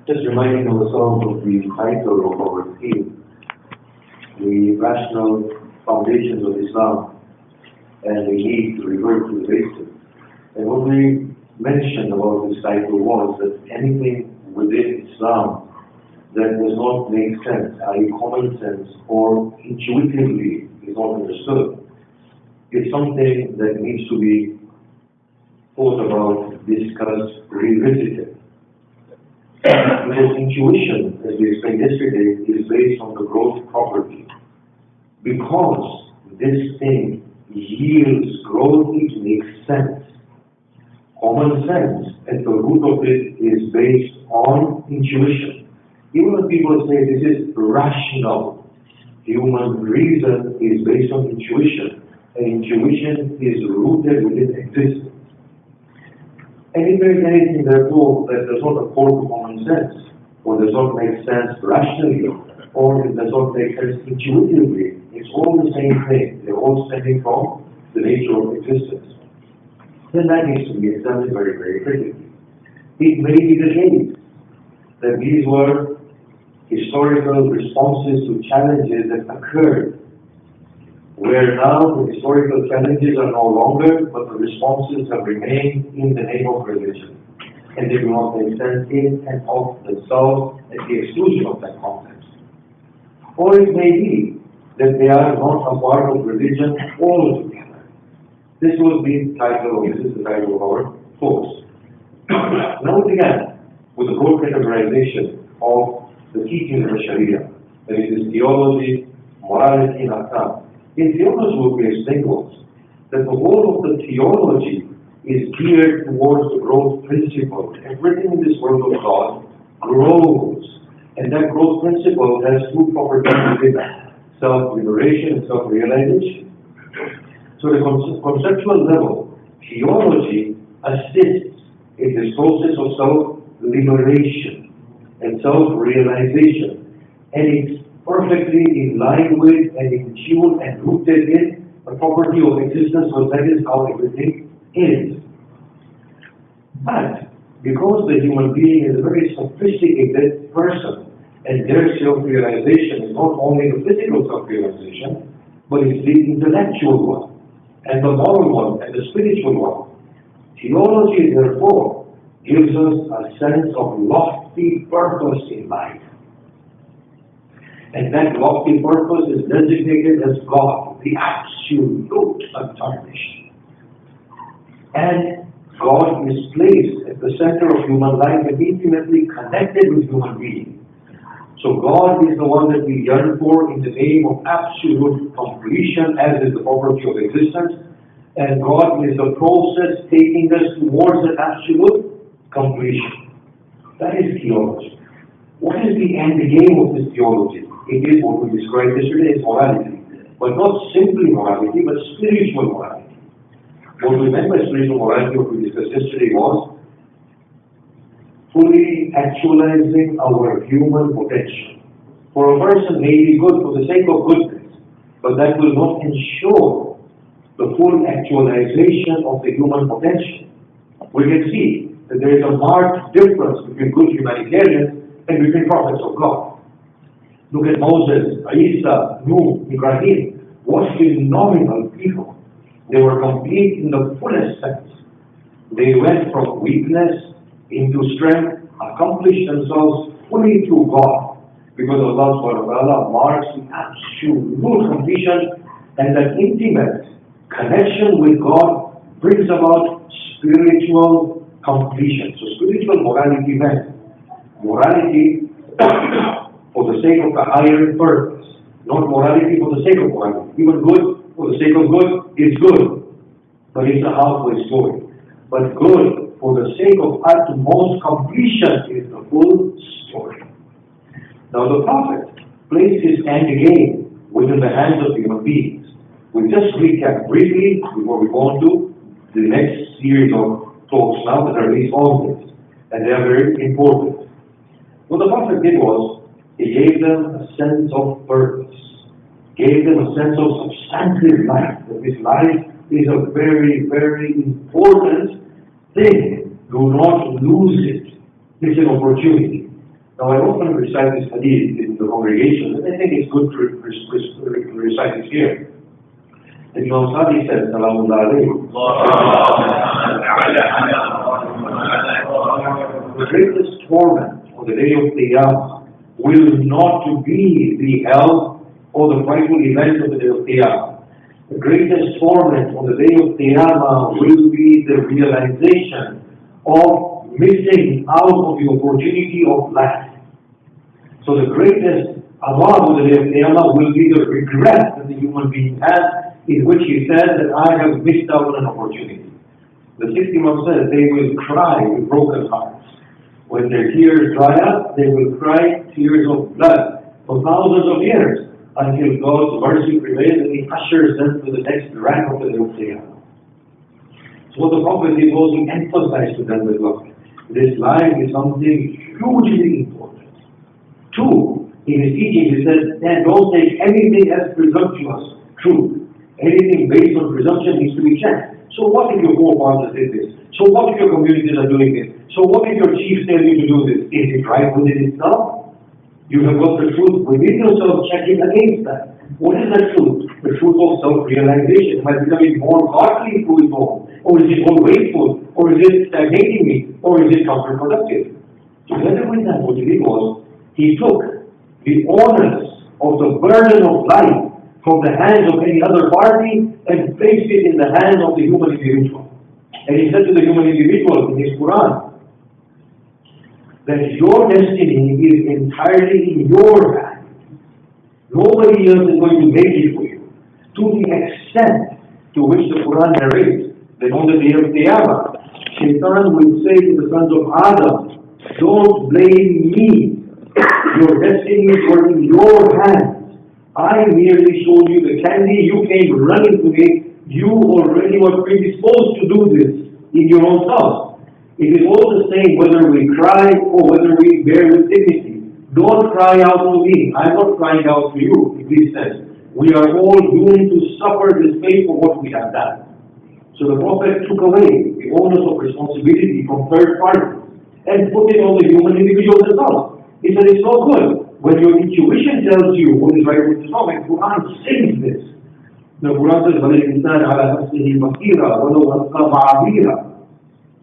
Just reminding ourselves of the title of our theme, the rational foundations of Islam and the need to revert to the basics. And what we mentioned about this title was that anything within Islam that does not make sense, i.e. common sense or intuitively is not understood, is something that needs to be thought about, discussed, revisited. Because intuition, as we explained yesterday, is based on the growth property. Because this thing yields growth, it makes sense. Common sense at the root of it is based on intuition. Even when people say this is rational, human reason is based on intuition, and intuition is rooted within existence. And if there is anything, therefore, that does not accord to common sense, or does not make sense rationally, or it does not make sense intuitively, it's all the same thing. They're all stemming from the nature of existence. Then that needs to be examined very, very critically. It may be the case that these were historical responses to challenges that occurred, where now the historical challenges are no longer, but the responses have remained in the name of religion. And they do not make sense in and of themselves at the exclusion of that context. Or it may be that they are not a part of religion altogether. This was the title, or this is the title of our course. Now we began with a broad categorization of the teachings of the Sharia. That is theology, morality, and ahkam. In theology, what we explained was that the whole of the theology is geared towards the growth principle. Everything in this world of God grows. And that growth principle has two properties: self-liberation and self-realization. So at a conceptual level, theology assists in this process of self-liberation and self-realization. And it's perfectly in line with and in tune and rooted in the property of existence, so that is how everything is. But because the human being is a very sophisticated person, and their self-realization is not only the physical self-realization, but it's the intellectual one, and the moral one, and the spiritual one. Theology, therefore, gives us a sense of lofty purpose in life. And that lofty purpose is designated as God, the absolute untarnished. And God is placed at the center of human life and intimately connected with human beings. So God is the one that we yearn for in the name of absolute completion, as is the property of existence. And God is the process taking us towards that absolute completion. That is theology. What is the end game of this theology? It is what we described yesterday as morality. But not simply morality, but spiritual morality. What we meant by spiritual morality, what we discussed yesterday, was fully actualizing our human potential. For a person may be good for the sake of goodness, but that will not ensure the full actualization of the human potential. We can see that there is a marked difference between good humanitarians and between prophets of God. Look at Moses, Isa, Nuh, Ibrahim. What phenomenal people. They were complete in the fullest sense. They went from weakness into strength, accomplished themselves fully through God. Because Allah subhanahu wa ta'ala marks the absolute completion, and that intimate connection with God brings about spiritual completion. So spiritual morality meant morality for the sake of a higher purpose, not morality for the sake of morality. Even good for the sake of good is good, but it's a halfway story. But good for the sake of utmost completion is the full story. Now the prophet placed his end game within the hands of human beings. We just recap briefly before we go on to the next series of talks now that are based on this, and they are very important. What the prophet did was, he gave them a sense of purpose, gave them a sense of substantive life, that this life is a very, very important thing. Do not lose it. It's an opportunity. Now, I often recite this hadith in the congregation, and I think it's good to recite it here. And Imam Sadi said, Salamullah alayhi, the greatest torment on the day of Qiyamah will not be the hell or the frightful event of the day of Qiyamah. The greatest torment on the day of Qiyamah will be the realization of missing out of the opportunity of life. So the greatest azab on the day of Qiyamah will be the regret that the human being has, in which he says that I have missed out on an opportunity. The 60 Imam says they will cry with broken hearts. When their tears dry up, they will cry tears of blood for thousands of years until God's mercy prevails and He ushers them to the next rank of the day of Qiyamah. So what the Prophet did was he emphasized to them with love. This life is something hugely important. Two, in his teaching he said, don't take anything as presumptuous truth. Anything based on presumption needs to be checked. So what if your forefathers did this? So what if your communities are doing this? So what if your chiefs tell you to do this? Is it right within itself? You have got the truth within yourself, checking against that. What is that truth? The truth of self-realization. Am I becoming more godly through it all? Or is it all wasteful? Or is it stagnating me? Or is it counterproductive? Together with that, what he did was, he took the onus of the burden of life from the hands of any other party and placed it in the hands of the human individual. And he said to the human individual in his Quran that your destiny is entirely in your hands. Nobody else is going to make it for you. To the extent to which the Quran narrates that on the day of Qiyamah, Shaitan will say to the sons of Adam, don't blame me. Your destiny is in your hands. I merely showed you the candy, you came running to me, you already were predisposed to do this in your own self. It is all the same whether we cry or whether we bear with dignity. Don't cry out to me, I'm not crying out to you, Iblis says. We are all doomed to suffer this fate for what we have done. So the Prophet took away the onus of responsibility from third parties and put it on the human individual themselves. He said it's not good. When your intuition tells you what is right and what is wrong, and Quran says this. The Quran says, وَالْإِنسَانَ عَلَى نَفْسِهِ بَصِيرًا وَلَوْ أَلْقَى مَعَاذِيرًا.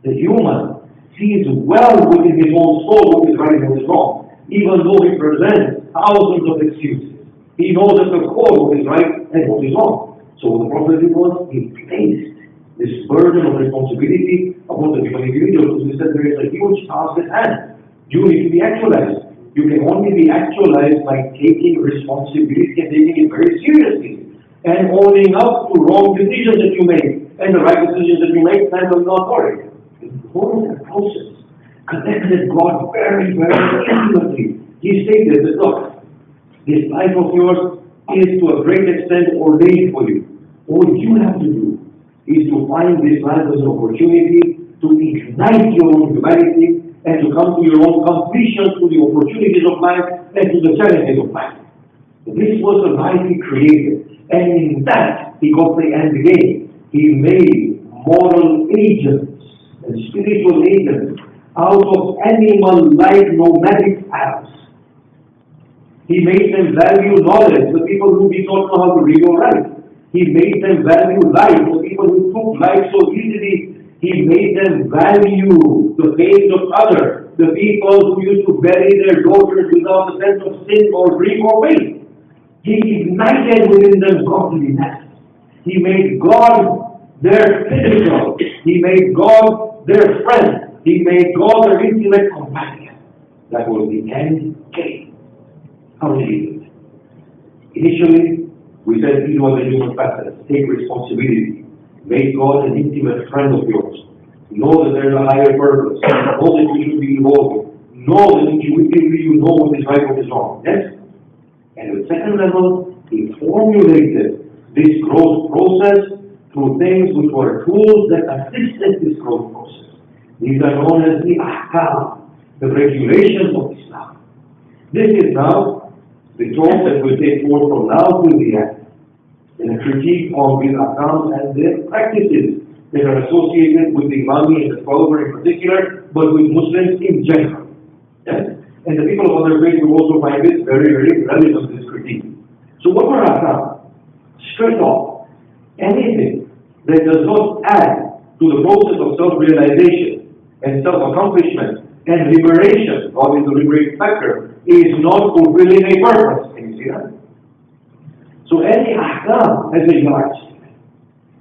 The human sees well within his own soul what is right and what is wrong, even though he presents thousands of excuses. He knows at the core what is right and what is wrong. So what the Prophet did was, he placed this burden of responsibility upon the human individual, because he said there is a huge task at hand. You need to be actualized. You can only be actualized by taking responsibility and taking it very seriously and owning up to wrong decisions that you make and the right decisions that you make, and will not worry. It's a process. Connected God very, very intimately. He stated that, look, this life of yours is to a great extent ordained for you. All you have to do is to find this life as an opportunity to ignite your own humanity and to come to your own completion through the opportunities of life and to the challenges of life. This was the life He created. And in that, He got the end game. He made moral agents and spiritual agents out of animal-like nomadic ants. He made them value knowledge, the people who did not know how to read or write. He made them value life, the people who took life so easily. He made them value the pains of others, the people who used to bury their daughters without a sense of sin or grief or pain. He ignited within them godliness. He made God their physical. He made God their friend. He made God their intimate companion. That was the end game. How did he do it? Initially, we said these were the human facets. Take responsibility. Make God an intimate friend of yours. Know that there's a higher purpose. Know that you should be evolving. Know that intuitively you know what is right, what is wrong. Yes? And at the second level, he formulated this growth process through things which were tools that assisted this growth process. These are known as the ahkam, the regulations of Islam. This is now the talk that will take forth from now till the end, in a critique of these ahkams and their practices that are associated with the Imami and the follower in particular, but with Muslims in general. Yes? And the people of other faiths will also find this very, very relevant, this critique. So what are ahkam? Straight off, anything that does not add to the process of self-realization and self-accomplishment and liberation, God is the liberating factor, is not fulfilling a purpose. Can you see that? So any ahkam has a yardstick.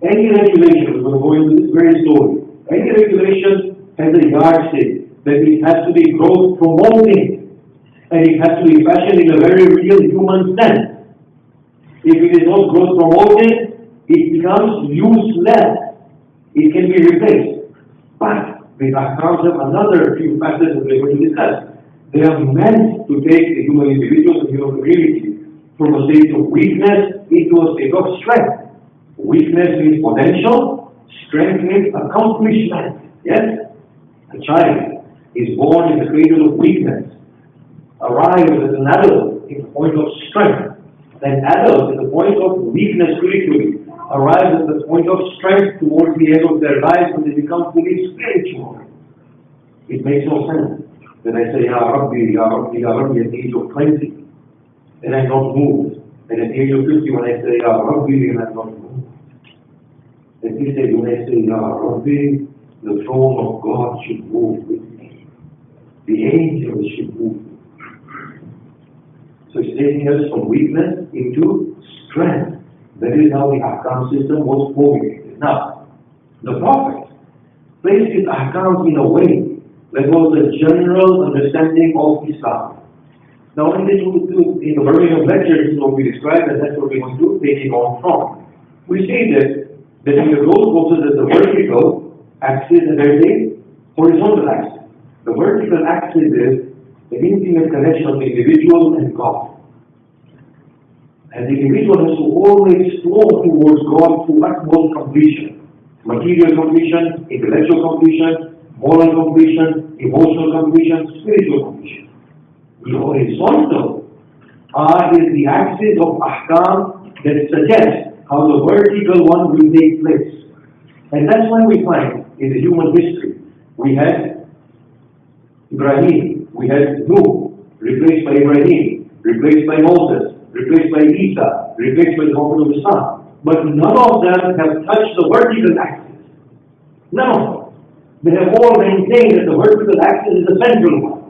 Any regulation, we're going to go into this very slowly, any regulation has a yardstick that it has to be growth promoting, and it has to be fashioned in a very real human sense. If it is not growth promoting, it becomes useless. It can be replaced. But the ahkams have another few facets that we're going to discuss. They are meant to take the human individual and human community from a state of weakness into a state of strength. Weakness means potential, strength means accomplishment. Yes? A child is born in the cradle of weakness, arrives as an adult in the point of strength. Then adults at the point of weakness spiritually arrive at the point of strength towards the end of their lives when they become fully spiritual. It makes no sense that I say, Ya Rabbi, Ya Rabbi, Ya Rabbi at the age of 20 and I'm not moved. And at the age of 50 when I say, Ya Rabbi, and I'm not moved. At this age when I say, Ya Rabbi, the throne of God should move with me. The angels should move with me. So it's taking us from weakness into strength. That is how the ahkam system was formulated. Now, the Prophet placed his ahkams in a way that was the general understanding of Islam. Now, in the Birmingham lecture, this is what we described, and that's what we're going to take it on from. We stated that in the growth process, there's the vertical axis and there's a horizontal axis. The vertical axis is the intimate connection of the individual and God. And the individual has to always flow towards God to utmost completion. Material completion, intellectual completion, moral completion, emotional completion, spiritual completion. The horizontal is the axis of ahkam that suggests how the vertical one will take place. And that's why we find in the human history, we had Ibrahim, we had Nuh, replaced by Ibrahim, replaced by Moses, replaced by Isa, replaced by the Prophet of Islam. But none of them have touched the vertical axis. None of them. They have all maintained that the vertical axis is the central one.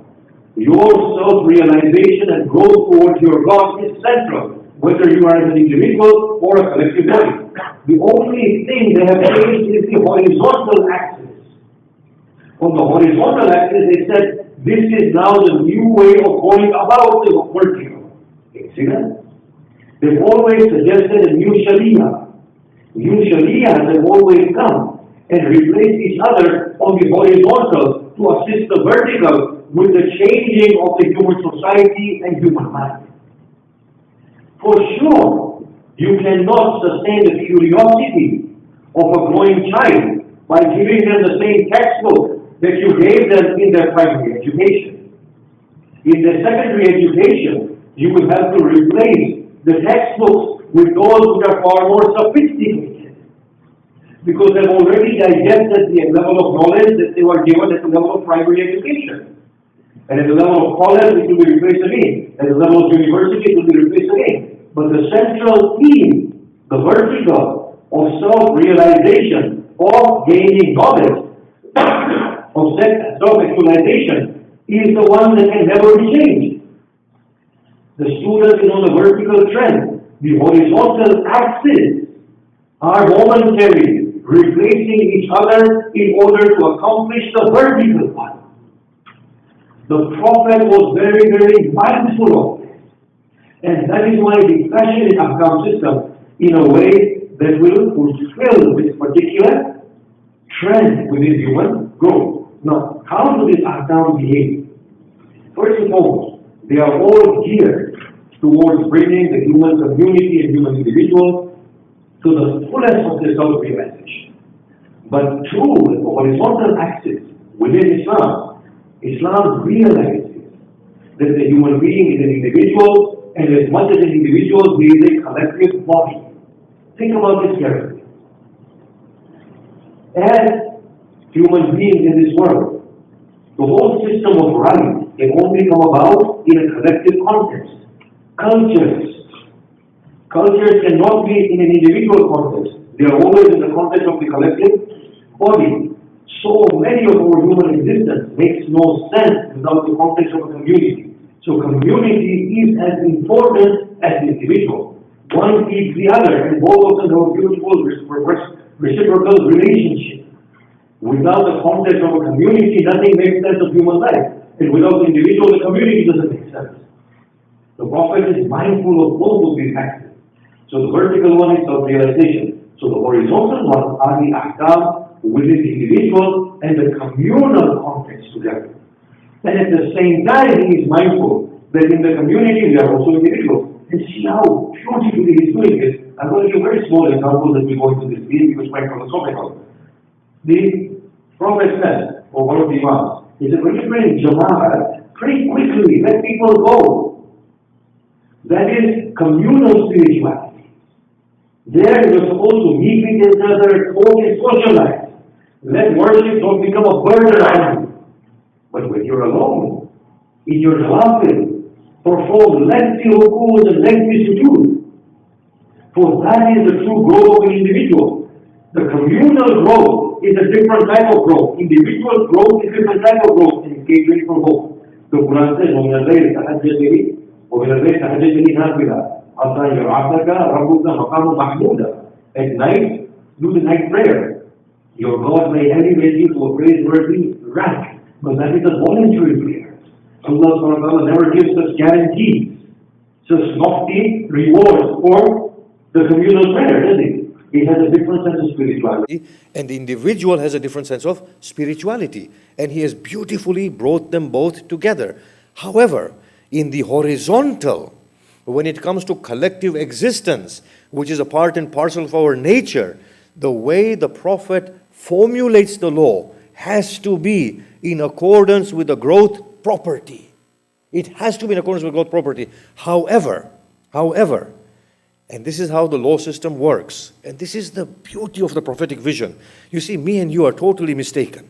Your self-realization and growth towards your God is central, whether you are an individual or a collective body. The only thing they have changed is the horizontal axis. On the horizontal axis, they said, this is now the new way of going about the vertical. Can you see that? They've always suggested a new Sharia. New Sharias have always come and replaced each other on the horizontal to assist the vertical with the changing of the human society and human mind. For sure, you cannot sustain the curiosity of a growing child by giving them the same textbook that you gave them in their primary education. In their secondary education, you will have to replace the textbooks with those which are far more sophisticated, because they've already digested the level of knowledge that they were given at the level of primary education. And at the level of college, it will be replaced again. At the level of university, it will be replaced again. But the central theme, the vertical of self-realization, of gaining knowledge, of self-actualization, is the one that can never be changed. The student is on the vertical trend. The horizontal axis are momentary, replacing each other in order to accomplish the vertical one. The Prophet was very, very mindful of this. And that is why he fashioned the ahkam system in a way that will fulfill this particular trend within human growth. Now, how do these ahkam behave? First and foremost, they are all geared towards bringing the human community and human individual to the fullest of their self-realization. But through the horizontal axis within Islam, Islam realizes that the human being is an individual, and as much as an individual, he is a collective body. Think about this carefully. As human beings in this world, the whole system of right can only come about in a collective context. Cultures cannot be in an individual context. They are always in the context of the collective body. So many of our human existence makes no sense without the context of a community. So community is as important as the individual. One feeds the other, and both of them have a beautiful reciprocal relationship. Without the context of a community, nothing makes sense of human life. And without the individual, the community doesn't make sense. The Prophet is mindful of both of these axes. So the vertical one is self-realization. So the horizontal ones are the ahkam within the individual and the communal context together. And at the same time, he is mindful that in the community we are also individuals. And see how beautifully he is doing this. I'm going to give a very small example that we go into this field because it's quite philosophical. The Prophet said, or one of the Imams, he said, when you pray in Jama'ah, pray quickly, let people go. That is communal spirituality. There you're supposed to meet with each other, talk and socialize. Let worship not become a burden on you. But when you're alone, in your nawafil, perform lengthy rukus and lengthy sujood. For that is the true growth of an individual. The communal growth is a different type of growth. Individual growth is a different type of growth, and it's catering for both. The Quran says, وَمِنَ اللَّيْلِ تَهَجَّدْ بِهِ وَمِنَ اللَّيْلِ تَهَجَّدْ بِهِ نَافِلَةً حَتَّى يَبْعَثَكَ رَبُّكَ مَقَامًا مَحْمُودًا. At night, do the night prayer. Your God may elevate you to a praiseworthy rank, but that is a voluntary prayer. Allah subhanahu wa ta'ala never gives us guarantees, such lofty rewards for the communal prayer, does it? It has a different sense of spirituality. And the individual has a different sense of spirituality. And he has beautifully brought them both together. However, in the horizontal, when it comes to collective existence, which is a part and parcel of our nature, the way the Prophet formulates the law has to be in accordance with the growth property. It has to be in accordance with growth property. However, and this is how the law system works, and this is the beauty of the prophetic vision. You see, me and you are totally mistaken.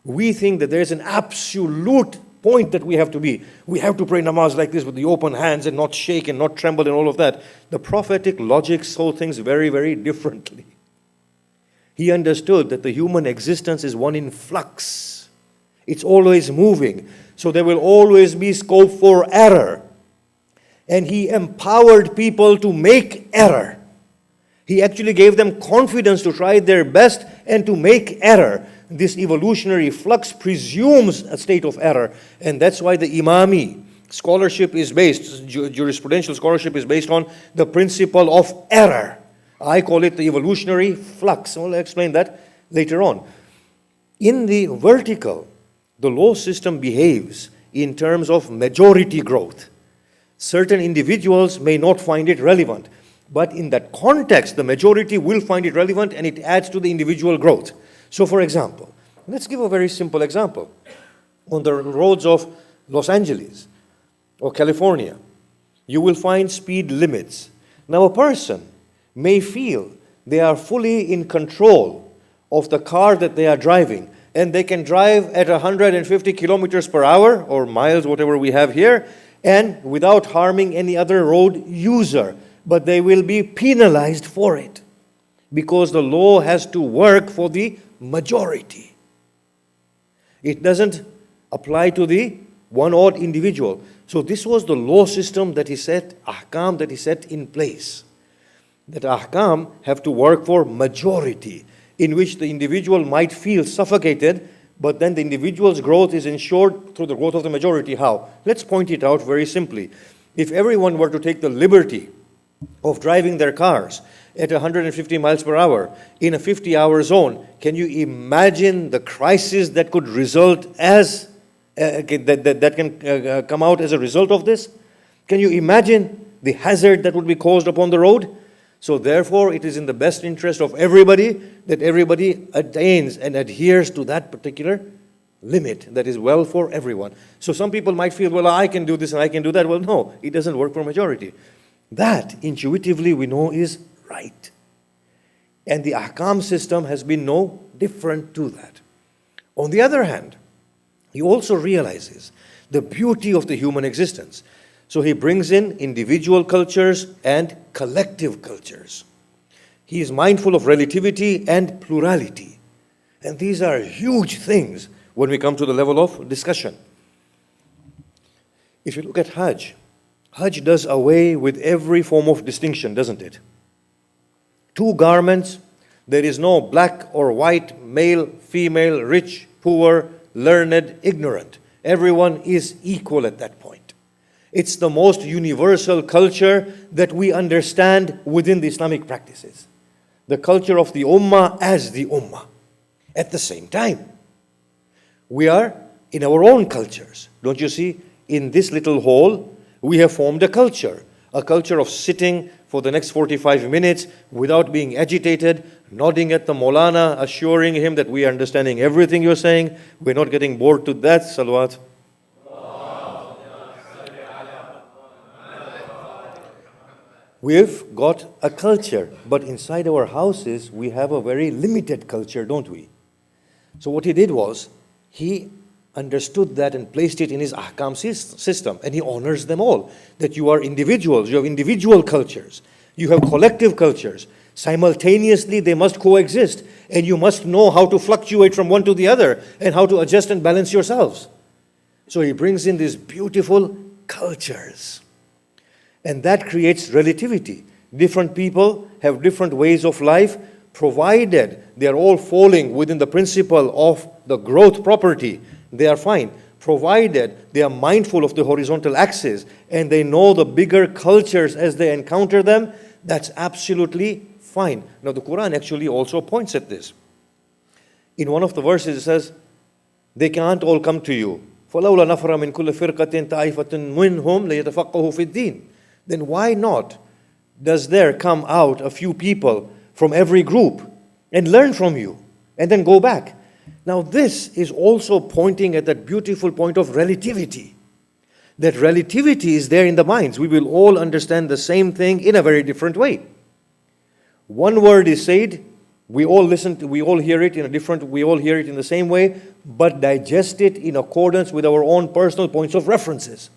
We think that there is an absolute point that we have to be. We have to pray namaz like this with the open hands and not shake and not tremble and all of that. The prophetic logic saw things very, very differently. He understood that the human existence is one in flux. It's always moving. So there will always be scope for error. And he empowered people to make error. He actually gave them confidence to try their best and to make error. This evolutionary flux presumes a state of error. And that's why the Imami scholarship is based, jurisprudential scholarship is based on the principle of error. I call it the evolutionary flux. I'll explain that later on. In the vertical, the law system behaves in terms of majority growth. Certain individuals may not find it relevant, but in that context, the majority will find it relevant and it adds to the individual growth. So for example, let's give a very simple example. On the roads of Los Angeles or California, you will find speed limits. Now a person may feel they are fully in control of the car that they are driving, and they can drive at 150 kilometers per hour or miles, whatever we have here, and without harming any other road user. But they will be penalized for it because the law has to work for the majority. It doesn't apply to the one odd individual. So this was the law system that he set, ahkam that he set in place. That ahkam have to work for majority, in which the individual might feel suffocated, but then the individual's growth is ensured through the growth of the majority. How? Let's point it out very simply. If everyone were to take the liberty of driving their cars at 150 miles per hour in a 50-hour zone, can you imagine the crisis that could result as that can come out as a result of this? Can you imagine the hazard that would be caused upon the road? So therefore, it is in the best interest of everybody that everybody attains and adheres to that particular limit that is well for everyone. So some people might feel, well, I can do this and I can do that. Well, no, it doesn't work for majority. That, intuitively, we know is right. And the ahkam system has been no different to that. On the other hand, he also realizes the beauty of the human existence. So he brings in individual cultures and collective cultures. He is mindful of relativity and plurality. And these are huge things when we come to the level of discussion. If you look at Hajj, Hajj does away with every form of distinction, doesn't it? Two garments, there is no black or white, male, female, rich, poor, learned, ignorant. Everyone is equal at that point. It's the most universal culture that we understand within the Islamic practices. The culture of the Ummah as the Ummah. At the same time, we are in our own cultures. Don't you see? In this little hall, we have formed a culture of sitting for the next 45 minutes without being agitated, nodding at the Maulana, assuring him that we are understanding everything you're saying. We're not getting bored to that. Salawat. We've got a culture, but inside our houses, we have a very limited culture, don't we? So what he did was, he understood that and placed it in his ahkam system, and he honors them all. That you are individuals, you have individual cultures, you have collective cultures. Simultaneously, they must coexist, and you must know how to fluctuate from one to the other, and how to adjust and balance yourselves. So he brings in these beautiful cultures. And that creates relativity. Different people have different ways of life, provided they are all falling within the principle of the growth property, they are fine. Provided they are mindful of the horizontal axis and they know the bigger cultures as they encounter them, that's absolutely fine. Now the Quran actually also points at this. In one of the verses it says, they can't all come to you. فَلَوْلَا نَفْرَ مِنْ كُلِّ فِرْقَةٍ طَائِفَةٍ مِنْهُمْ لِيَتَفَقَّهُوا فِي الدِّينِ. Then why not does there come out a few people from every group and learn from you and then go back? Now this is also pointing at that beautiful point of relativity. That relativity is there in the minds. We will all understand the same thing in a very different way. One word is said, we all hear it in the same way, but digest it in accordance with our own personal points of references.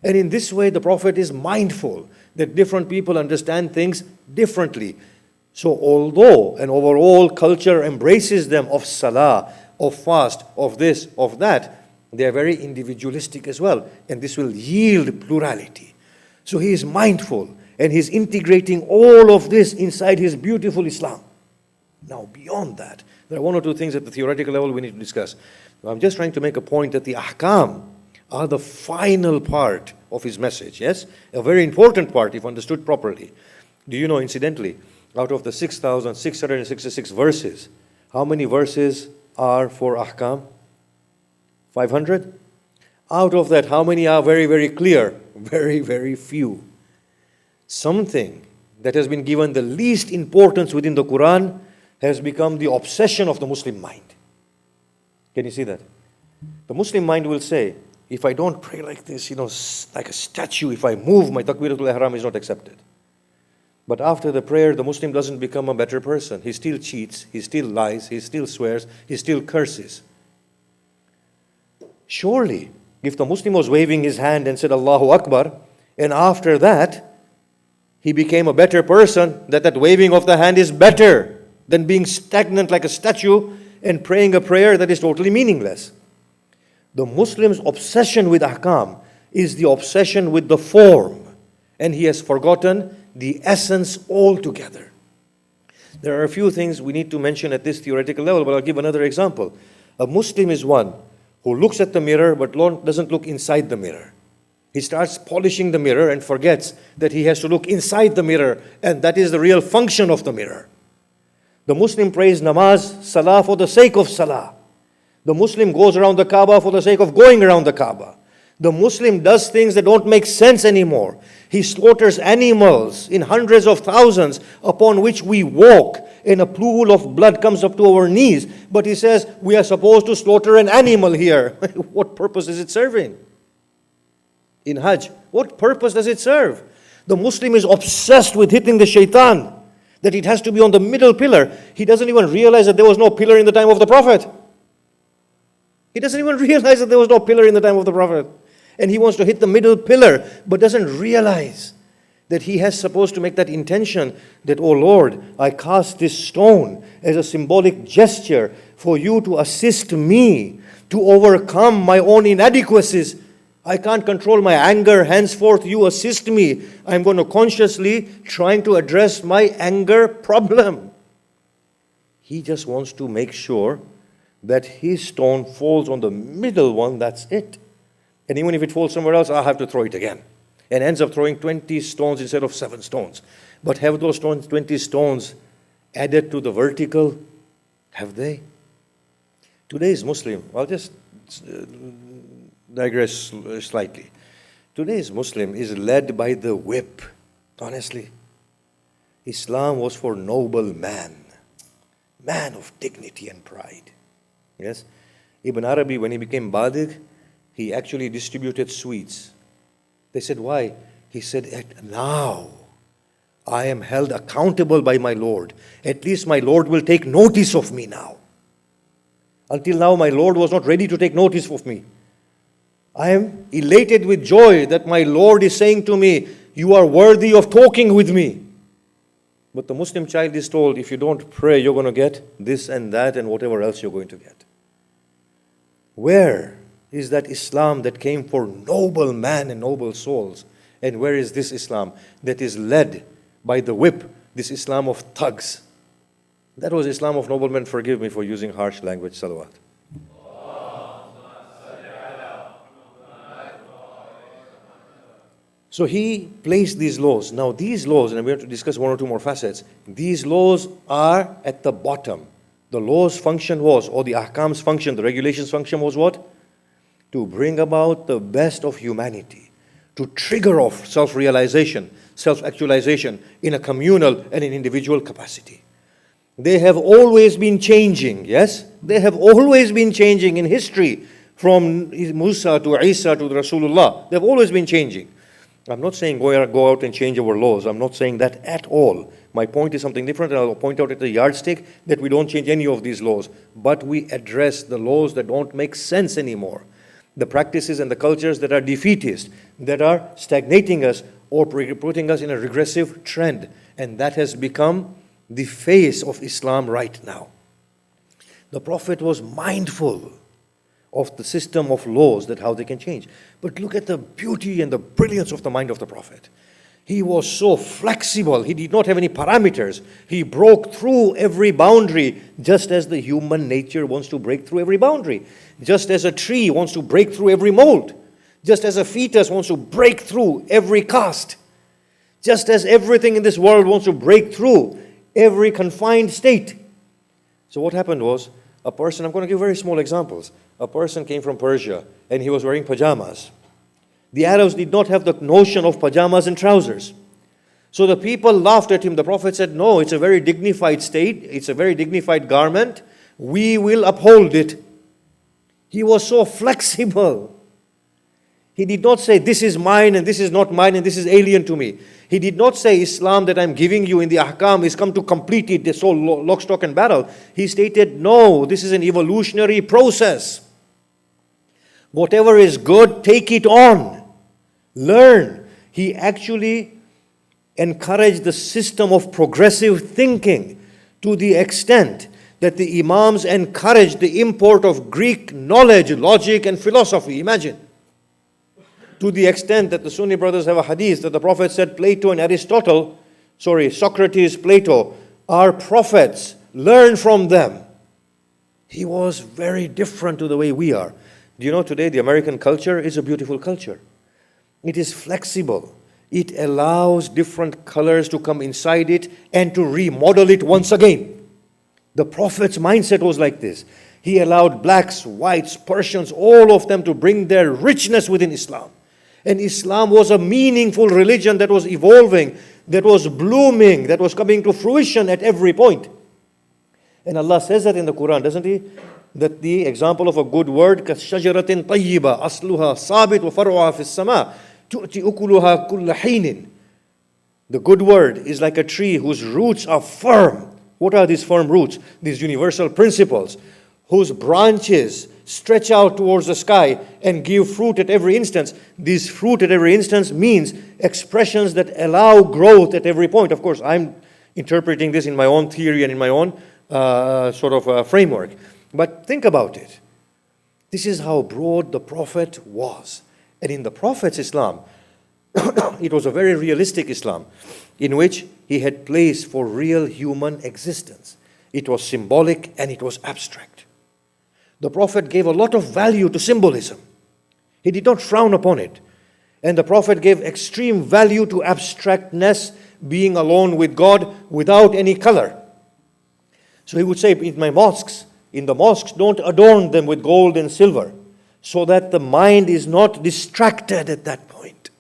And in this way, the Prophet is mindful that different people understand things differently. So although an overall culture embraces them of salah, of fast, of this, of that, they are very individualistic as well. And this will yield plurality. So he is mindful and he's integrating all of this inside his beautiful Islam. Now beyond that, there are one or two things at the theoretical level we need to discuss. I'm just trying to make a point that the ahkam are the final part of his message, yes? A very important part if understood properly. Do you know, incidentally, out of the 6,666 verses, how many verses are for ahkam? 500? Out of that, how many are very, very clear? Very, very few. Something that has been given the least importance within the Quran has become the obsession of the Muslim mind. Can you see that? The Muslim mind will say, if I don't pray like this, like a statue, if I move, my takbiratul ihram is not accepted. But after the prayer, the Muslim doesn't become a better person. He still cheats, he still lies, he still swears, he still curses. Surely, if the Muslim was waving his hand and said Allahu Akbar, and after that, he became a better person, that waving of the hand is better than being stagnant like a statue and praying a prayer that is totally meaningless. The Muslim's obsession with ahkam is the obsession with the form, and he has forgotten the essence altogether. There are a few things we need to mention at this theoretical level, but I'll give another example. A Muslim is one who looks at the mirror but doesn't look inside the mirror. He starts polishing the mirror and forgets that he has to look inside the mirror, and that is the real function of the mirror. The Muslim prays namaz, salah for the sake of salah. The Muslim goes around the Kaaba for the sake of going around the Kaaba. The Muslim does things that don't make sense anymore. He slaughters animals in hundreds of thousands upon which we walk, and a pool of blood comes up to our knees. But he says we are supposed to slaughter an animal here. What purpose is it serving? In Hajj, what purpose does it serve? The Muslim is obsessed with hitting the shaitan, that it has to be on the middle pillar. He doesn't even realize that there was no pillar in the time of the Prophet. He doesn't even realize that there was no pillar in the time of the Prophet. And he wants to hit the middle pillar, but doesn't realize that he has supposed to make that intention that, oh Lord, I cast this stone as a symbolic gesture for you to assist me to overcome my own inadequacies. I can't control my anger, henceforth you assist me. I'm going to consciously trying to address my anger problem. He just wants to make sure that his stone falls on the middle one, that's it. And even if it falls somewhere else, I'll have to throw it again. And ends up throwing 20 stones instead of 7 stones. But have those 20 stones added to the vertical? Have they? Today's Muslim, I'll just digress slightly. Today's Muslim is led by the whip, honestly. Islam was for noble man of dignity and pride. Yes? Ibn Arabi, when he became Baligh, he actually distributed sweets. They said, why? He said, now I am held accountable by my Lord. At least my Lord will take notice of me now. Until now, my Lord was not ready to take notice of me. I am elated with joy that my Lord is saying to me, you are worthy of talking with me. But the Muslim child is told, if you don't pray, you're going to get this and that and whatever else you're going to get. Where is that Islam that came for noble man and noble souls? And where is this Islam that is led by the whip, this Islam of thugs? That was Islam of noblemen. Forgive me for using harsh language. Salawat. So he placed these laws. Now these laws, and we have to discuss one or two more facets, these laws are at the bottom. The law's function was, or the ahkam's function, the regulations function was what? To bring about the best of humanity, to trigger off self-realization, self-actualization in a communal and an individual capacity. They have always been changing, yes? They have always been changing in history, from Musa to Isa to Rasulullah. They've always been changing. I'm not saying go out and change our laws. I'm not saying that at all. My point is something different, and I'll point out at the yardstick that we don't change any of these laws, but we address the laws that don't make sense anymore. The practices and the cultures that are defeatist, that are stagnating us or putting us in a regressive trend. And that has become the face of Islam right now. The Prophet was mindful of the system of laws, that how they can change. But look at the beauty and the brilliance of the mind of the Prophet. He was so flexible. He did not have any parameters. He broke through every boundary, just as the human nature wants to break through every boundary. Just as a tree wants to break through every mold. Just as a fetus wants to break through every caste. Just as everything in this world wants to break through every confined state. So what happened was, a person, I'm going to give very small examples. A person came from Persia and he was wearing pajamas. The Arabs did not have the notion of pajamas and trousers. So the people laughed at him. The Prophet said, no, it's a very dignified state. It's a very dignified garment. We will uphold it. He was so flexible. He did not say, this is mine and this is not mine and this is alien to me. He did not say Islam that I'm giving you in the ahkam is come to complete it, this whole lock, stock and barrel. He stated, no, this is an evolutionary process. Whatever is good, take it on. Learn. He actually encouraged the system of progressive thinking to the extent that the Imams encouraged the import of Greek knowledge, logic and philosophy. Imagine. To the extent that the Sunni brothers have a hadith that the Prophet said Socrates, Plato are prophets. Learn from them. He was very different to the way we are. Do you know today the American culture is a beautiful culture? It is flexible. It allows different colors to come inside it and to remodel it once again. The Prophet's mindset was like this. He allowed blacks, whites, Persians, all of them to bring their richness within Islam. And Islam was a meaningful religion that was evolving, that was blooming, that was coming to fruition at every point. And Allah says that in the Quran, doesn't He? That the example of a good word, كَشَجَرَةٍ طَيِّبَةٍ أَصْلُهَا ثَابِتٌ وَفَرْعُهَا فِي السَّمَاءِ تُؤْتِي أُكُلُهَا كُلَّ حِينٍ. The good word is like a tree whose roots are firm. What are these firm roots? These universal principles, whose branches stretch out towards the sky and give fruit at every instance. This fruit at every instance means expressions that allow growth at every point. Of course, I'm interpreting this in my own theory and in my own framework. But think about it. This is how broad the Prophet was. And in the Prophet's Islam, it was a very realistic Islam in which he had place for real human existence. It was symbolic and it was abstract. The Prophet gave a lot of value to symbolism. He did not frown upon it. And the Prophet gave extreme value to abstractness, being alone with God without any color. So he would say, in the mosques, don't adorn them with gold and silver, so that the mind is not distracted at that point.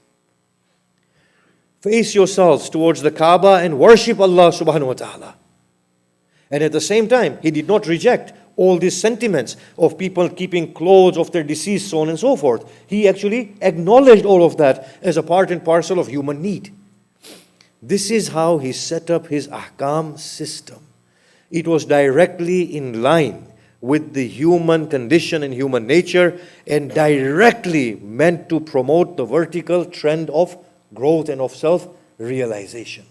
Face yourselves towards the Kaaba and worship Allah subhanahu wa ta'ala. And at the same time, he did not reject all these sentiments of people keeping clothes of their deceased, so on and so forth. He actually acknowledged all of that as a part and parcel of human need. This is how he set up his ahkam system. It was directly in line with the human condition and human nature, and directly meant to promote the vertical trend of growth and of self-realization.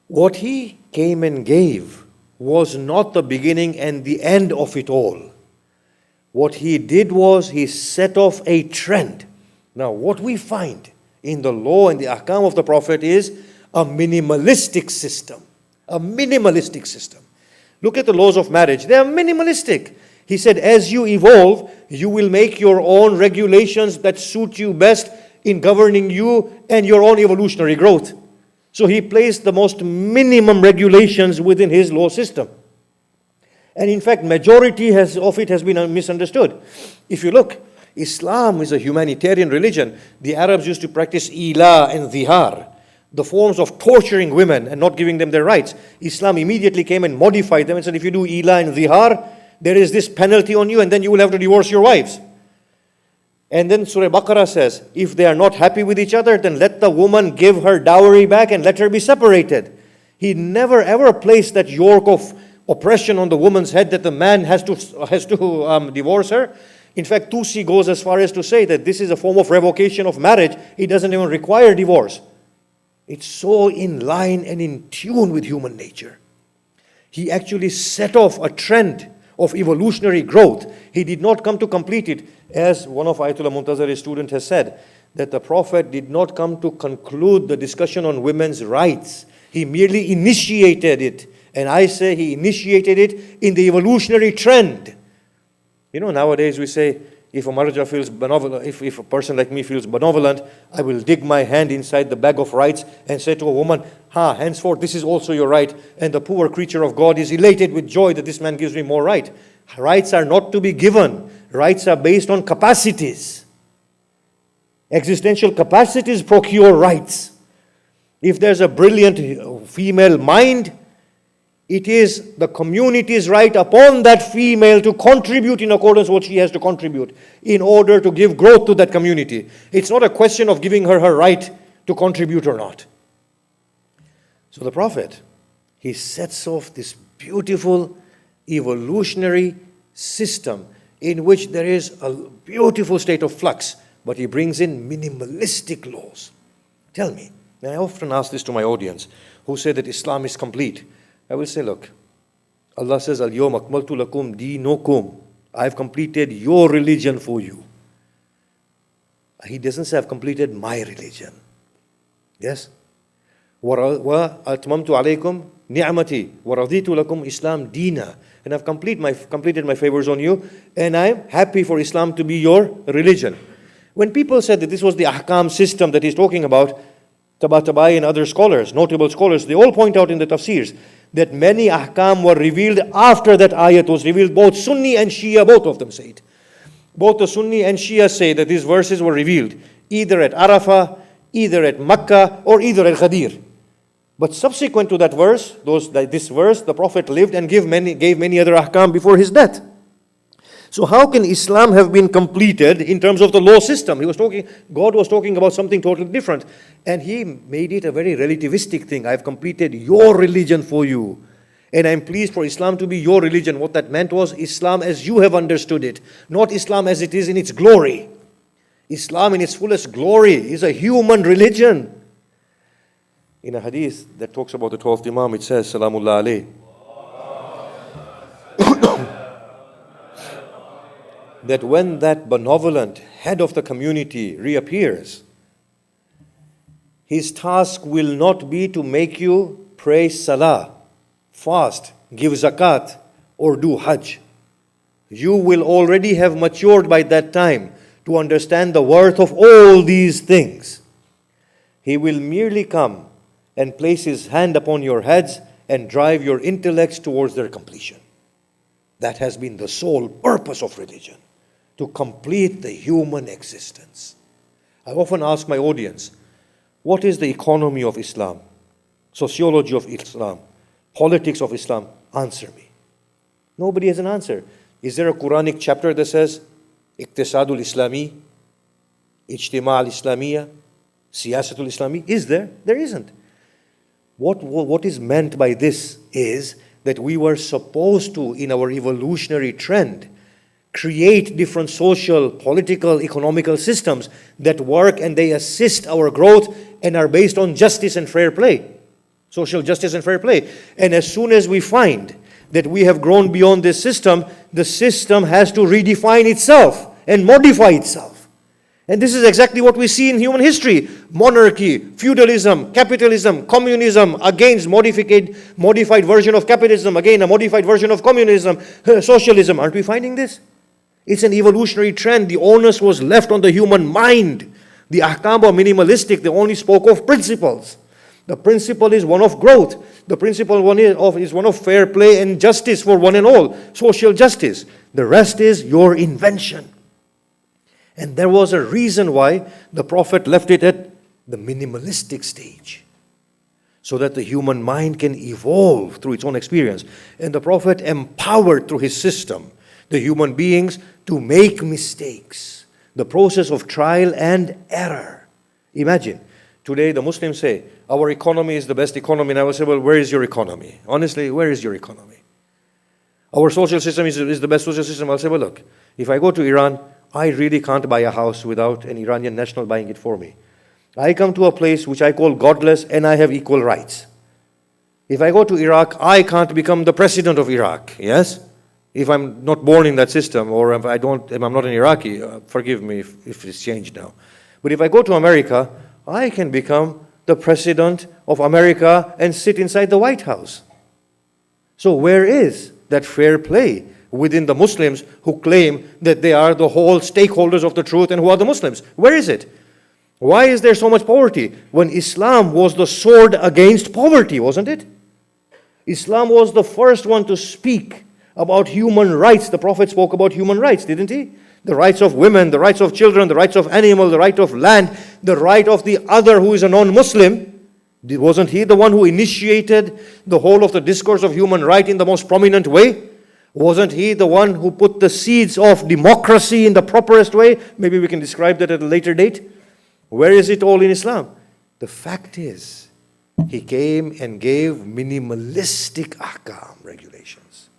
What he came and gave was not the beginning and the end of it all. What he did was he set off a trend. Now, what we find in the law and the ahkam of the Prophet is a minimalistic system. A minimalistic system. Look at the laws of marriage. They are minimalistic. He said, as you evolve, you will make your own regulations that suit you best in governing you and your own evolutionary growth. So he placed the most minimum regulations within his law system. And in fact, majority of it has been misunderstood. If you look, Islam is a humanitarian religion. The Arabs used to practice ila and zihar, the forms of torturing women and not giving them their rights. Islam immediately came and modified them and said, if you do ila and zihar, there is this penalty on you and then you will have to divorce your wives. And then Surah Baqarah says, if they are not happy with each other, then let the woman give her dowry back and let her be separated. He never ever placed that yoke of oppression on the woman's head that the man has to divorce her. In fact, Tusi goes as far as to say that this is a form of revocation of marriage. It doesn't even require divorce. It's so in line and in tune with human nature. He actually set off a trend of evolutionary growth. He did not come to complete it. As one of Ayatollah Muntazari's students has said, that the Prophet did not come to conclude the discussion on women's rights. He merely initiated it. And I say he initiated it in the evolutionary trend. You know, nowadays we say, if a marja feels benevolent, if a person like me feels benevolent, I will dig my hand inside the bag of rights and say to a woman, henceforth this is also your right. And the poor creature of God is elated with joy that this man gives me more right. Rights are not to be given. Rights are based on capacities. Existential capacities procure rights. If there's a brilliant female mind, it is the community's right upon that female to contribute in accordance with what she has to contribute in order to give growth to that community. It's not a question of giving her her right to contribute or not. So the Prophet, he sets off this beautiful evolutionary system in which there is a beautiful state of flux, but he brings in minimalistic laws. Tell me, and I often ask this to my audience who say that Islam is complete. I will say, look, Allah says, Al-Yawm akmaltu lakum deenukum. I have completed your religion for you. He doesn't say, I've completed my religion. Yes? Wa atmamtu alaykum ni'mati wa raditu lakum Islam deena. And I've completed my favors on you, and I'm happy for Islam to be your religion. When people said that this was the ahkam system that he's talking about, Tabatabai and other scholars, notable scholars, they all point out in the tafsirs that many ahkam were revealed after that ayat was revealed. Both Sunni and Shia, both of them say it. Both the Sunni and Shia say that these verses were revealed either at Arafah, either at Makkah, or either at Ghadir. But subsequent to that verse, this verse, the Prophet lived and gave many other ahkam before his death. So how can Islam have been completed in terms of the law system? God was talking about something totally different. And he made it a very relativistic thing. I've completed your religion for you. And I'm pleased for Islam to be your religion. What that meant was Islam as you have understood it, not Islam as it is in its glory. Islam in its fullest glory is a human religion. In a hadith that talks about the 12th Imam, it says, Salamullah alayh, that when that benevolent head of the community reappears, his task will not be to make you pray salah, fast, give zakat, or do hajj. You will already have matured by that time to understand the worth of all these things. He will merely come and place his hand upon your heads and drive your intellects towards their completion. That has been the sole purpose of religion, to complete the human existence. I often ask my audience, what is the economy of Islam? Sociology of Islam? Politics of Islam? Answer me. Nobody has an answer. Is there a Quranic chapter that says, Iqtisadul Islami, Ijtima al-Islamiyya, Siyasatul Islami? Is there? There isn't. What is meant by this is that we were supposed to, in our evolutionary trend, create different social, political, economical systems that work and they assist our growth and are based on justice and fair play. Social justice and fair play. And as soon as we find that we have grown beyond this system, the system has to redefine itself and modify itself. And this is exactly what we see in human history. Monarchy, feudalism, capitalism, communism, against modified version of capitalism, again a modified version of communism, socialism. Aren't we finding this? It's an evolutionary trend. The onus was left on the human mind. The ahkam are minimalistic. They only spoke of principles. The principle is one of growth. The principle is one of fair play and justice for one and all. Social justice. The rest is your invention. And there was a reason why the Prophet left it at the minimalistic stage, so that the human mind can evolve through its own experience. And the Prophet empowered through his system the human beings to make mistakes. The process of trial and error. Imagine, today the Muslims say, our economy is the best economy. And I will say, well, where is your economy? Honestly, where is your economy? Our social system is the best social system. I'll say, well, look, if I go to Iran, I really can't buy a house without an Iranian national buying it for me. I come to a place which I call godless and I have equal rights. If I go to Iraq, I can't become the president of Iraq, yes? If I'm not born in that system, or if I'm not an Iraqi, forgive me if it's changed now. But if I go to America, I can become the president of America and sit inside the White House. So where is that fair play within the Muslims who claim that they are the whole stakeholders of the truth and who are the Muslims? Where is it? Why is there so much poverty? When Islam was the sword against poverty, wasn't it? Islam was the first one to speak about human rights. The Prophet spoke about human rights, didn't he? The rights of women, the rights of children, the rights of animals, the right of land, the right of the other who is a non-Muslim. Wasn't he the one who initiated the whole of the discourse of human right in the most prominent way? Wasn't he the one who put the seeds of democracy in the properest way? Maybe we can describe that at a later date. Where is it all in Islam? The fact is, he came and gave minimalistic ahkam regulations.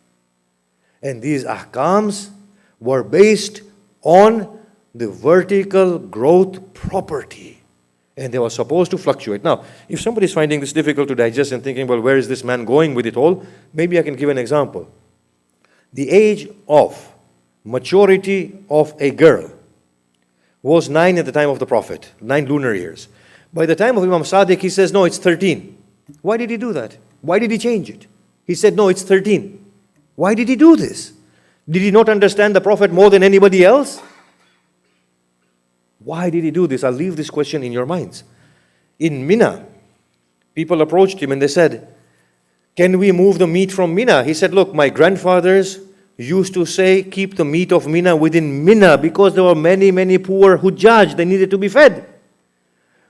And these ahkams were based on the vertical growth property. And they were supposed to fluctuate. Now, if somebody is finding this difficult to digest and thinking, well, where is this man going with it all? Maybe I can give an example. The age of maturity of a girl was 9 at the time of the Prophet, 9 lunar years. By the time of Imam Sadiq, he says, no, it's 13. Why did he do that? Why did he change it? He said, no, it's 13. Why did he do this? Did he not understand the Prophet more than anybody else? Why did he do this? I'll leave this question in your minds. In Mina, people approached him and they said, can we move the meat from Mina? He said, look, my grandfathers used to say, keep the meat of Mina within Mina because there were many, many poor Hujjaj. They needed to be fed.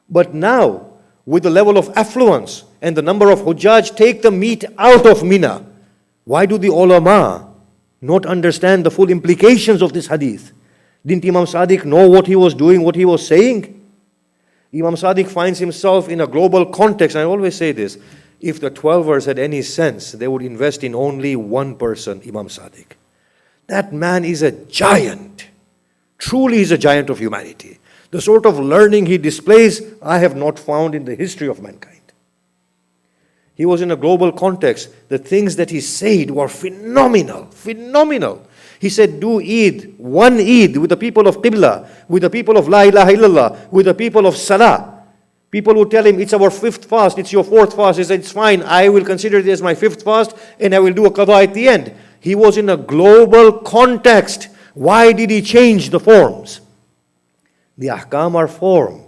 But now, with the level of affluence and the number of Hujjaj, take the meat out of Mina. Why do the ulama not understand the full implications of this hadith? Didn't Imam Sadiq know what he was doing, what he was saying? Imam Sadiq finds himself in a global context. I always say this, if the Twelvers had any sense, they would invest in only one person, Imam Sadiq. That man is a giant. Truly is a giant of humanity. The sort of learning he displays, I have not found in the history of mankind. He was in a global context. The things that he said were phenomenal, phenomenal. He said, do Eid, one Eid with the people of Qibla, with the people of La ilaha illallah, with the people of Salah. People would tell him, it's our fifth fast, it's your fourth fast. He said, it's fine, I will consider it as my fifth fast and I will do a qada at the end. He was in a global context. Why did he change the forms? The ahkam are form,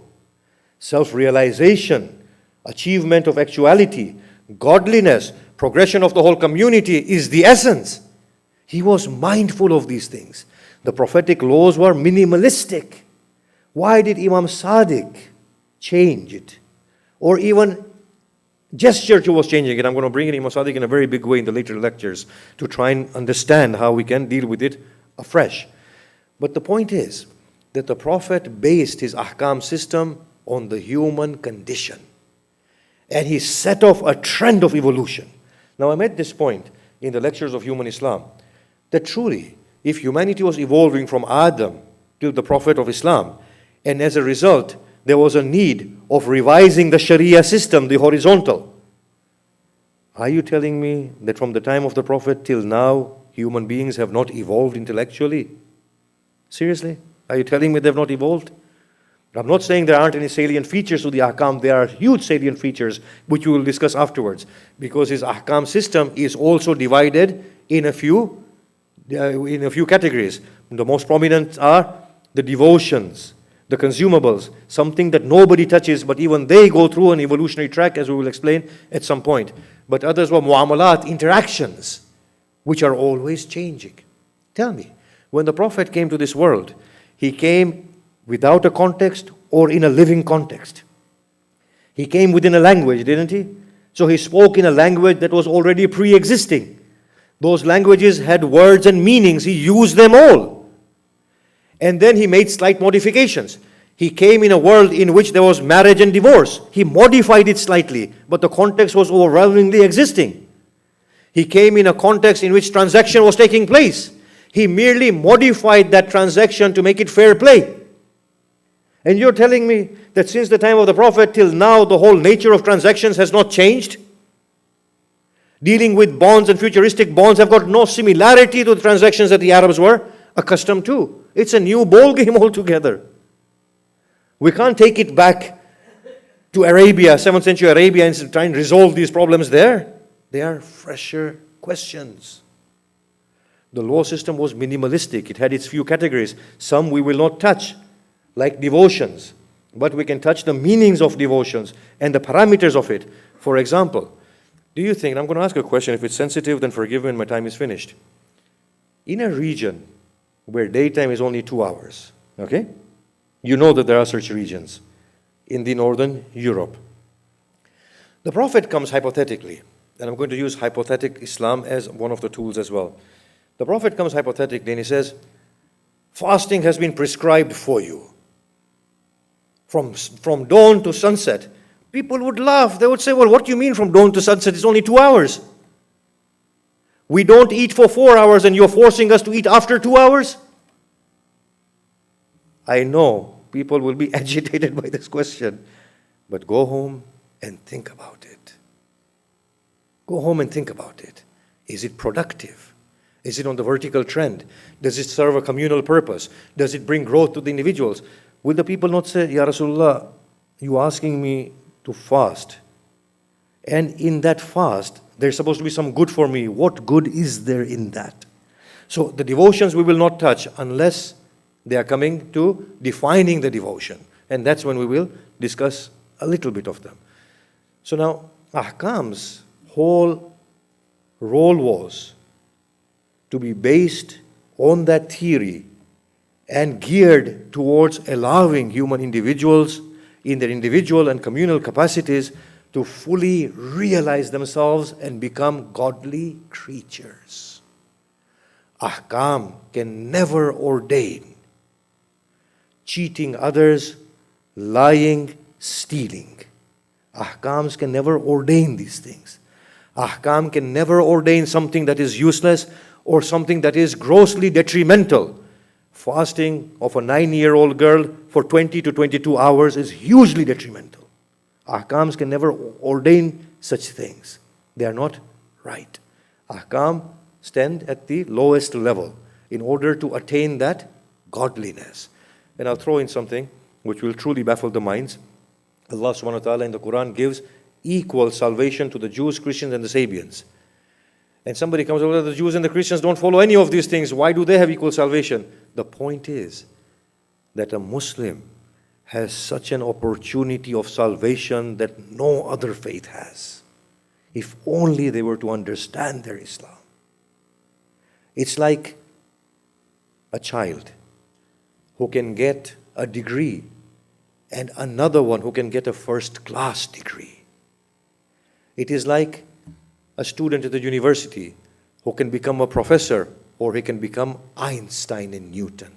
self-realization, achievement of actuality, godliness, progression of the whole community is the essence. He was mindful of these things. The prophetic laws were minimalistic. Why did Imam Sadiq change it? Or even gesture towards changing it. I'm going to bring in Imam Sadiq in a very big way in the later lectures to try and understand how we can deal with it afresh. But the point is that the Prophet based his ahkam system on the human condition. And he set off a trend of evolution. Now I made this point in the lectures of Human Islam, that truly, if humanity was evolving from Adam to the Prophet of Islam, and as a result, there was a need of revising the Sharia system, the horizontal. Are you telling me that from the time of the Prophet till now, human beings have not evolved intellectually? Seriously? Are you telling me they've not evolved? I'm not saying there aren't any salient features to the ahkam. There are huge salient features, which we will discuss afterwards, because his ahkam system is also divided in a few categories. The most prominent are the devotions, the consumables, something that nobody touches, but even they go through an evolutionary track, as we will explain at some point. But others were muamalat, interactions, which are always changing. Tell me, when the Prophet came to this world, he came without a context or in a living context. He came within a language, didn't he? So he spoke in a language that was already pre-existing. Those languages had words and meanings. He used them all. And then he made slight modifications. He came in a world in which there was marriage and divorce. He modified it slightly, but the context was overwhelmingly existing. He came in a context in which transaction was taking place. He merely modified that transaction to make it fair play. And you're telling me that since the time of the Prophet till now, the whole nature of transactions has not changed? Dealing with bonds and futuristic bonds have got no similarity to the transactions that the Arabs were accustomed to. It's a new ball game altogether. We can't take it back to Arabia, 7th century Arabia, and try and resolve these problems there. They are fresher questions. The law system was minimalistic. It had its few categories. Some we will not touch, like devotions. But we can touch the meanings of devotions and the parameters of it. For example, do you think, and I'm going to ask a question, if it's sensitive, then forgive me when my time is finished. In a region where daytime is only 2 hours, okay? You know that there are such regions in the northern Europe. The Prophet comes hypothetically, and I'm going to use hypothetic Islam as one of the tools as well. The Prophet comes hypothetically and he says, fasting has been prescribed for you. From dawn to sunset. People would laugh. They would say, well, what do you mean from dawn to sunset? It's only 2 hours. We don't eat for 4 hours and you're forcing us to eat after 2 hours? I know people will be agitated by this question, but go home and think about it. Go home and think about it. Is it productive? Is it on the vertical trend? Does it serve a communal purpose? Does it bring growth to the individuals? Will the people not say, Ya Rasulullah, you asking me to fast? And in that fast, there's supposed to be some good for me. What good is there in that? So the devotions we will not touch unless They are coming to defining the devotion. And that's when we will discuss a little bit of them. So now, Ahkam's whole role was to be based on that theory and geared towards allowing human individuals in their individual and communal capacities to fully realize themselves and become godly creatures. Ahkam can never ordain cheating others, lying, stealing. Ahkams can never ordain these things. Ahkam can never ordain something that is useless or something that is grossly detrimental. Fasting of a 9-year-old girl for 20 to 22 hours is hugely detrimental. Ahkams can never ordain such things. They are not right. Ahkam stand at the lowest level in order to attain that godliness. And I'll throw in something which will truly baffle the minds. Allah subhanahu wa ta'ala in the Quran gives equal salvation to the Jews, Christians, and the Sabians. And somebody comes over, the Jews and the Christians don't follow any of these things. Why do they have equal salvation? The point is that a Muslim has such an opportunity of salvation that no other faith has. If only they were to understand their Islam. It's like a child who can get a degree and another one who can get a first-class degree. It is like a student at the university who can become a professor or he can become Einstein and Newton.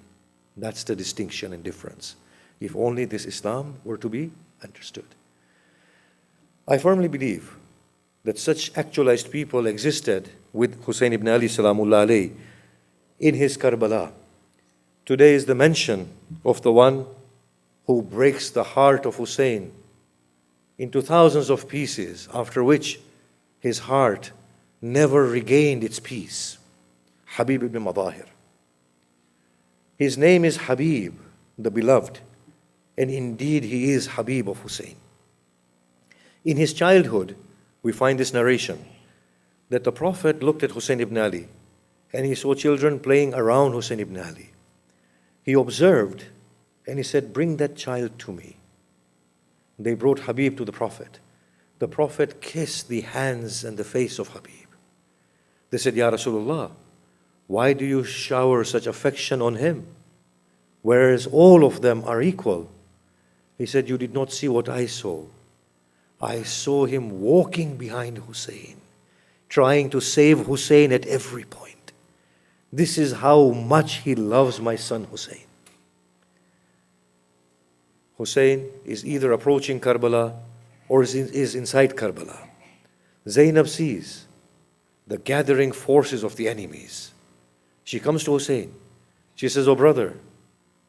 That's the distinction and difference. If only this Islam were to be understood. I firmly believe that such actualized people existed with Hussein ibn Ali salamullah alayhi in his Karbala. Today is the mention of the one who breaks the heart of Hussein into thousands of pieces, after which his heart never regained its peace. Habib ibn Madahir. His name is Habib, the beloved, and indeed he is Habib of Hussein. In his childhood, we find this narration that the Prophet looked at Hussein ibn Ali and he saw children playing around Hussein ibn Ali. He observed and he said, "Bring that child to me." They brought Habib to the Prophet. The Prophet kissed the hands and the face of Habib. They said, "Ya Rasulullah, why do you shower such affection on him, whereas all of them are equal?" He said, "You did not see what I saw. I saw him walking behind Hussein, trying to save Hussein at every point. This is how much he loves my son Hussein." Hussein is either approaching Karbala or is inside Karbala. Zainab sees the gathering forces of the enemies. She comes to Hussein. She says, "Oh brother,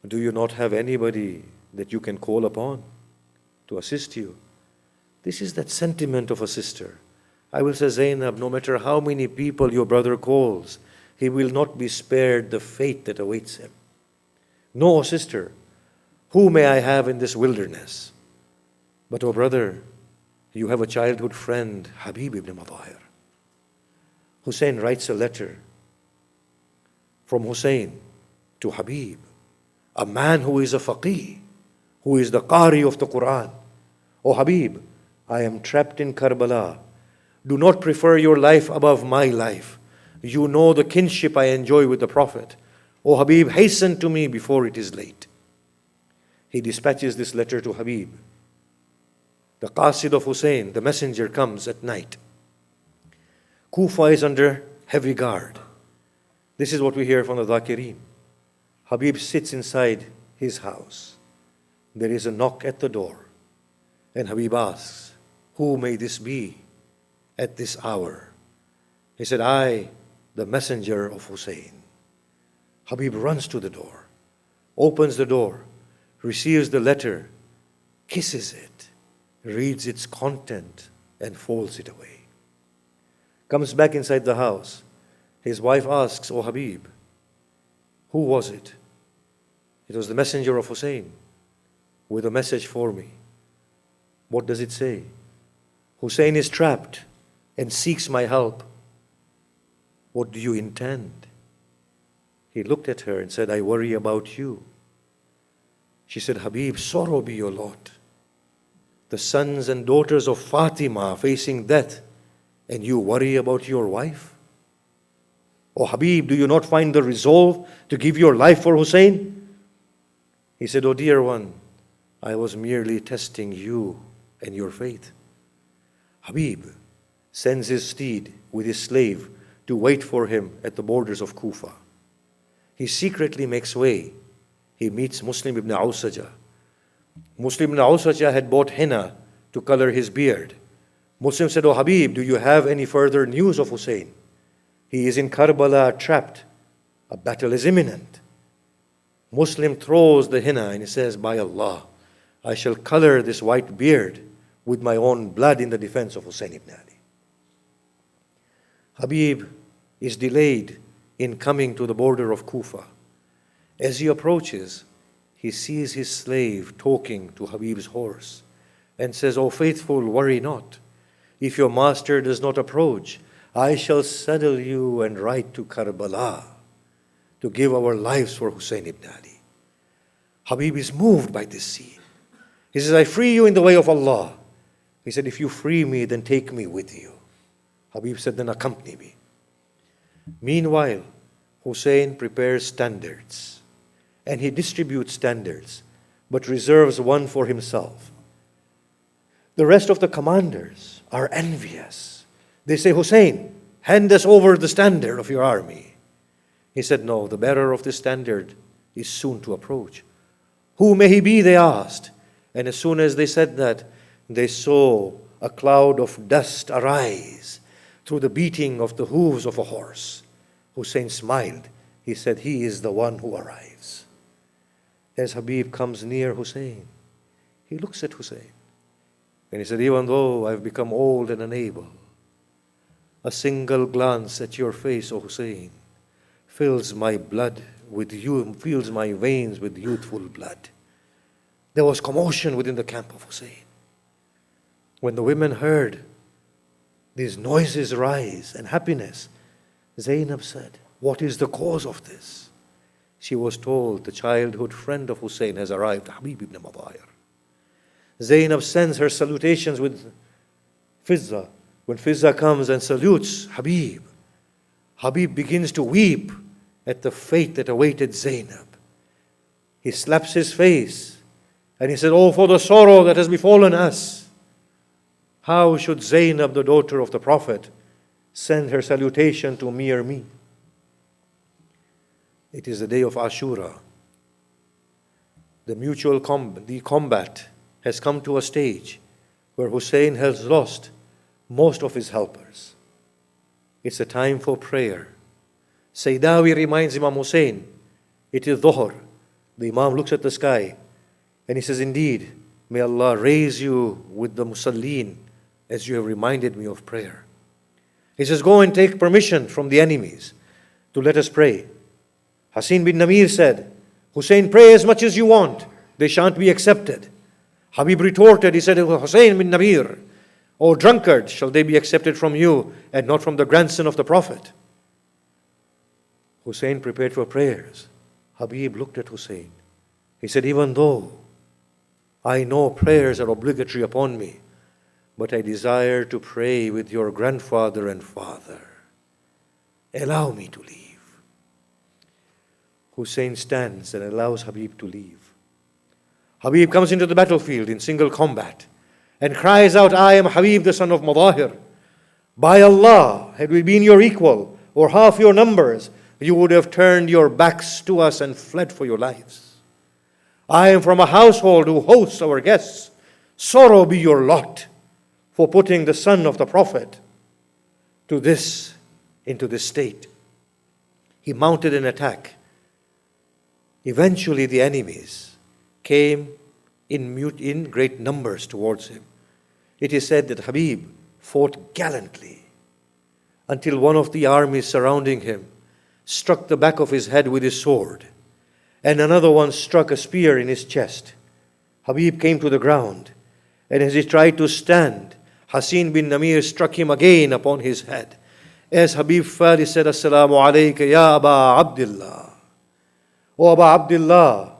do you not have anybody that you can call upon to assist you?" This is that sentiment of a sister. I will say, "Zainab, no matter how many people your brother calls, he will not be spared the fate that awaits him. No, sister, who may I have in this wilderness? But, oh brother, you have a childhood friend, Habib ibn Madahir." Hussein writes a letter from Hussein to Habib, a man who is a faqih, who is the qari of the Quran. "Oh Habib, I am trapped in Karbala. Do not prefer your life above my life. You know the kinship I enjoy with the Prophet. Oh Habib, hasten to me before it is late." He dispatches this letter to Habib. The Qasid of Hussein, the messenger, comes at night. Kufa is under heavy guard. This is what we hear from the Dhakirin. Habib sits inside his house. There is a knock at the door. And Habib asks, "Who may this be at this hour?" He said, "I, the messenger of Hussein." Habib runs to the door, opens the door, receives the letter, kisses it, reads its content, and folds it away. Comes back inside the house. His wife asks, "Oh Habib, who was it?" "It was the messenger of Hussein with a message for me." What does it say? "Hussein is trapped and seeks my help. What do you intend?" He looked at her and said, "I worry about you. She said, Habib, sorrow be your lot. The sons and daughters of Fatima facing death, and you worry about your wife? Oh Habib, do you not find the resolve to give your life for Hussein? He said, oh dear one, I was merely testing you and your faith. Habib sends his steed with his slave to wait for him at the borders of Kufa. He secretly makes way. He meets Muslim ibn Awsaja. Muslim ibn Awsaja had bought henna to color his beard. Muslim said, oh Habib, do you have any further news of Hussein? He is in Karbala trapped. A battle is imminent. Muslim throws the henna and he says, by Allah, I shall color this white beard with my own blood in the defense of Hussein ibn Ali. Habib is delayed in coming to the border of Kufa. As he approaches, he sees his slave talking to Habib's horse and says, O faithful, worry not. If your master does not approach, I shall saddle you and ride to Karbala to give our lives for Hussein ibn Ali. Habib is moved by this scene. He says, I free you in the way of Allah. He said, if you free me, then take me with you. Habib said, then accompany me. Meanwhile, Hussein prepares standards, and he distributes standards, but reserves one for himself. The rest of the commanders are envious. They say, Hussein, hand us over the standard of your army. He said, no, the bearer of this standard is soon to approach. Who may he be, they asked. And as soon as they said that, they saw a cloud of dust arise through the beating of the hooves of a horse. Hussein smiled. He said, he is the one who arrives. As Habib comes near Hussein, he looks at Hussein. And he said, even though I've become old and unable, a single glance at your face, O Hussein, fills my blood with you, fills my veins with youthful blood. There was commotion within the camp of Hussein. When the women heard these noises rise and happiness, Zainab said, what is the cause of this? She was told the childhood friend of Hussein has arrived, Habib ibn Madahir. Zainab sends her salutations with Fizza. When Fizza comes and salutes Habib, Habib begins to weep at the fate that awaited Zainab. He slaps his face and he said, oh, for the sorrow that has befallen us. How should Zainab, the daughter of the Prophet, send her salutation to mere me? It is the day of Ashura. The combat has come to a stage where Hussein has lost most of his helpers. It's a time for prayer. Saydawi reminds Imam Hussein, it is Dhuhr. The Imam looks at the sky and he says, indeed, may Allah raise you with the Musalleen as you have reminded me of prayer. He says, go and take permission from the enemies to let us pray. Hasan bin Namir said, Hussein, pray as much as you want. They shan't be accepted. Habib retorted, he said, Hussein bin Namir, O drunkard, shall they be accepted from you and not from the grandson of the Prophet? Hussein prepared for prayers. Habib looked at Hussein. He said, even though I know prayers are obligatory upon me, but I desire to pray with your grandfather and father. Allow me to leave. Hussein stands and allows Habib to leave. Habib comes into the battlefield in single combat and cries out, I am Habib, the son of Madahir. By Allah, had we been your equal or half your numbers, you would have turned your backs to us and fled for your lives. I am from a household who hosts our guests. Sorrow be your lot for putting the son of the Prophet into this state. He mounted an attack. Eventually the enemies came in great numbers towards him. It is said that Habib fought gallantly until one of the armies surrounding him struck the back of his head with his sword, and another one struck a spear in his chest. Habib came to the ground, and as he tried to stand, Hasan bin Namir struck him again upon his head. As Habib fell, he said, Assalamu alayka ya Aba Abdullah. O Aba Abdullah,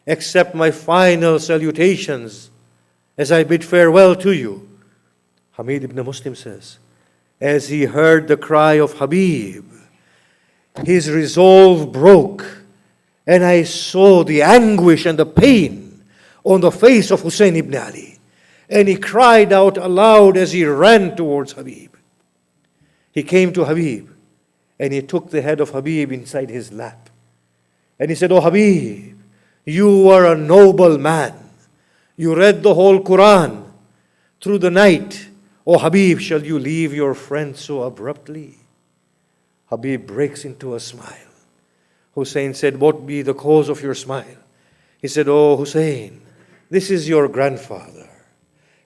accept my final salutations as I bid farewell to you. Hamid ibn Muslim says, as he heard the cry of Habib, his resolve broke, and I saw the anguish and the pain on the face of Hussein ibn Ali. And he cried out aloud as he ran towards Habib. He came to Habib, and he took the head of Habib inside his lap. And he said, "Oh Habib, you are a noble man. You read the whole Quran through the night. Oh Habib, shall you leave your friend so abruptly?" Habib breaks into a smile. Hussein said, "What be the cause of your smile?" He said, "Oh Hussein, this is your grandfather,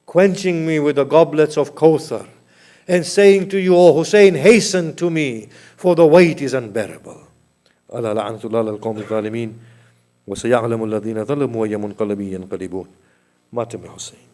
quenching me with the goblets of Kauthar, and saying to you, oh Hussein, hasten to me, for the weight is unbearable." ألا لعنة الله على القوم الظالمين وسيعلم الذين ظلموا أي منقلب ينقلبون. مات Hussein.